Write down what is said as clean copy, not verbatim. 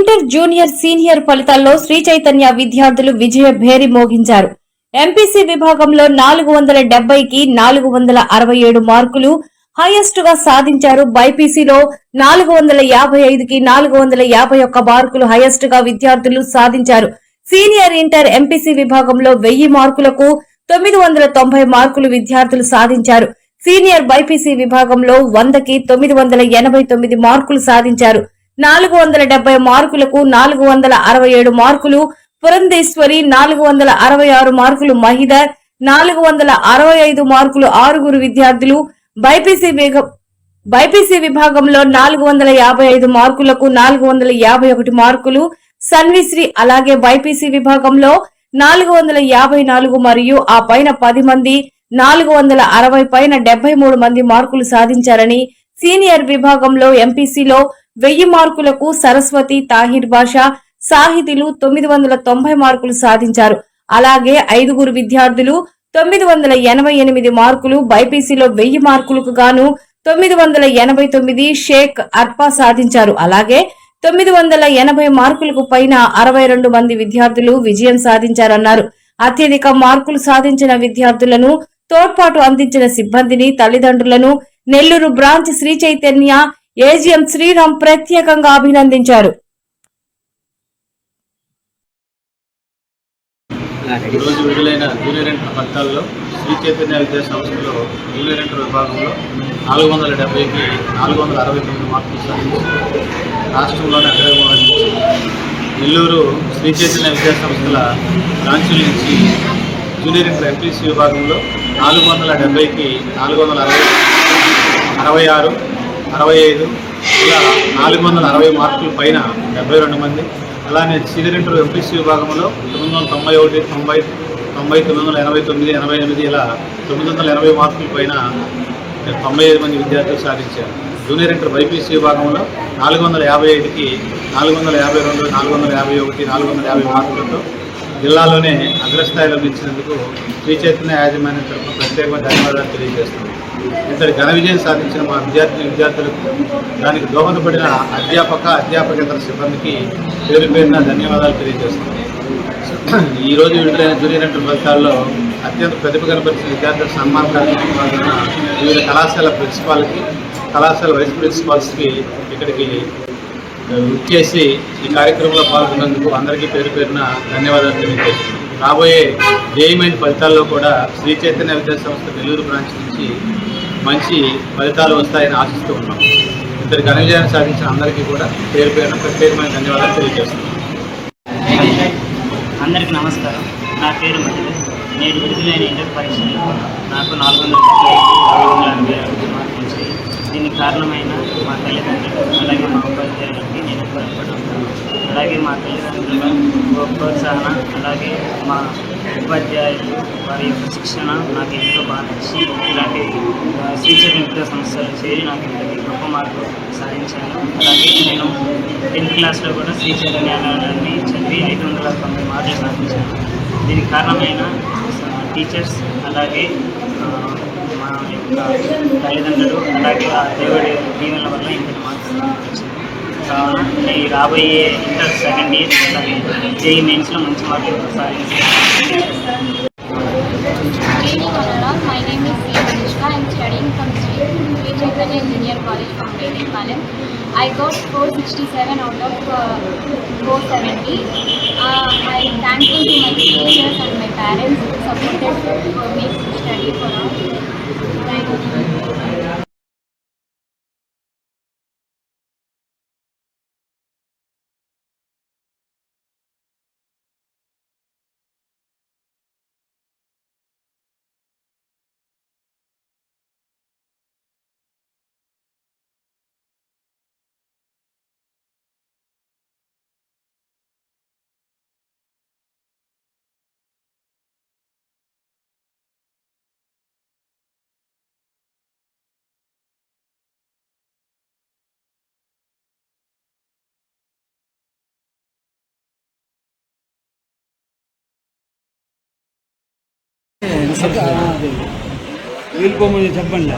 Inter junior senior ఫలితాల్లో శ్రీ చైతన్య విద్యార్థులు విజయ భేరి మోగించారు. MPC విభాగంలో 470కి 467 మార్కులు హైయెస్ట్ గా సాధించారు. బైపీసీలో 455కి 451 మార్కులు హైయెస్ట్ గా విద్యార్థులు సాధించారు. సీనియర్ ఇంటర్ ఎంపీసీ విభాగంలో 1000 మార్కులకు 990 మార్కులు విద్యార్థులు సాధించారు. సీనియర్ బైపీసీ విభాగంలో 100కి 989 మార్కులు సాధించారు. 470 మార్కులకు 467 మార్కులు పురంధేశ్వరి, 466 మార్కులు మహిదర్, 465 మార్కులు ఆరుగురు విద్యార్థులు. బైపీసీ విభాగంలో 455 మార్కులకు 451 మార్కులు సన్విశ్రీ. అలాగే బైపీసీ విభాగంలో 454 మరియు ఆ పైన 10 మంది, 460 పైన 73 మంది మార్కులు సాధించారని, సీనియర్ విభాగంలో ఎంపీసీలో 1000 మార్కులకు సరస్వతి, తాహిర్ బాషా, సాహితీలు 990 మార్కులు సాధించారు. అలాగే 5 విద్యార్థులు 988 మార్కులు, బైపీసీలో 1000 మార్కులకు గాను 989 షేక్ అర్పా సాధించారు. అలాగే 980 మార్కులకు పైన 62 మంది విద్యార్థులు విజయం సాధించారన్నారు. అత్యధిక మార్కులు సాధించిన విద్యార్థులను, తోడ్పాటు అందించిన సిబ్బందిని, తల్లిదండ్రులను నెల్లూరు బ్రాంచ్ శ్రీ చైతన్య ఏజీఎం శ్రీరామ్ ప్రత్యేకంగా అభినందించారు. ఈరోజు విడుదలైన జూనియర్ ఇంటర్ ఫలితాల్లో శ్రీ చైతన్య విద్యా సంస్థలో జూనియర్ ఇంటర్ విభాగంలో 470కి 469 మార్కులు సాధించి రాష్ట్రంలోని అగ్రభాగంలో నిలిచింది. నెల్లూరు శ్రీ చైతన్య విద్యా సంస్థల బ్రాంచుల నుంచి జూనియర్ ఇంటర్ ఎంపీసీ విభాగంలో 470కి 466, 65 ఇలా 460 మార్కులు పైన 72 మంది. అలానే సీనియర్ ఇంటర్ ఎంపీసీ విభాగంలో 991, 90, 989, 88 ఇలా 980 మార్కుల పైన 95 మంది విద్యార్థులు సాధించారు. జూనియర్ ఇంటర్ బైపీసీ విభాగంలో 455కి 452, 451, 450 మార్కులతో జిల్లాలోనే అగ్రస్థాయిలో నిలిచినందుకు శ్రీ చైతన్య యాజమాన్యం తరఫున ప్రత్యేకమైన ధన్యవాదాలు తెలియజేస్తున్నాం. ఇంతటి ఘన విజయం సాధించిన మా విద్యార్థులకు, దానికి దోహదపడిన అధ్యాపకేతర సిబ్బందికి పేరు పేరున ధన్యవాదాలు తెలియజేస్తున్నాం. ఈరోజు విడుదలైన జూనియర్ ఇంటర్ ఫలితాల్లో అత్యంత ప్రతిభ కనపరిచిన విద్యార్థుల సన్మాన కార్యక్రమం పాల్గొన్న వివిధ కళాశాల ప్రిన్సిపాల్కి, కళాశాల వైస్ ప్రిన్సిపాల్స్కి ఇక్కడికి చేసి ఈ కార్యక్రమంలో పాల్గొన్నందుకు అందరికీ పేరు పేరున ధన్యవాదాలు తెలియజేస్తున్నాం. రాబోయే జేఈఈ ఫలితాల్లో కూడా శ్రీ చైతన్య విద్యా సంస్థ నెల్లూరు బ్రాంచ్ నుంచి మంచి ఫలితాలు వస్తాయని ఆశిస్తూ ఉన్నాం. ఇద్దరు ఘన విజయాన్ని సాధించిన అందరికీ కూడా పేరు పేరున ప్రత్యేకమైన ధన్యవాదాలు తెలియజేస్తున్నాం. అందరికీ నమస్కారం. నా పేరు మహిళ. నేను విడుదలైన ఇంటర్ పరీక్షలో నాకు 480 మార్కులు వచ్చాయి. దీనికి కారణమైన మా తల్లిదండ్రులు, అలాగే మా ఉపాధ్యాయులకి నేను రుణపడి ఉంటాను. అలాగే మా తల్లిదండ్రుల ప్రోత్సాహన, అలాగే మా ఉపాధ్యాయులు వారి యొక్క శిక్షణ నాకు ఎంతో బాగా నచ్చి ఇలాంటి శ్రీ చైతన్య విద్యా సంస్థలు చేరి నాకు ఇంతటి గొప్ప మార్కులు సాధించాను. అలాగే నేను 10th క్లాస్లో కూడా శ్రీ చైతన్యాన్ని చదివి 590 మార్కులు సాధించాను. దీనికి కారణమైన టీచర్స్, అలాగే మా యొక్క తల్లిదండ్రులు, అలాగే ఆ దేవుడి దీవెనల వల్ల ఇంతటి మార్క్స్ వచ్చింది. కావున ఈ రాబోయే ఇంటర్ సెకండ్ ఇయర్ అలాగే జేఈఈ మెయిన్స్లో మంచి మార్కులు సాధించాను. My name is C. Anushka. I am studying from Sri Chaitanya Engineer College from Palam. I got 467 out of 470. I am thankful to my teachers and my parents who supported for me to study for now. Thank you. వెళ్ళిపోమని చెప్పండి.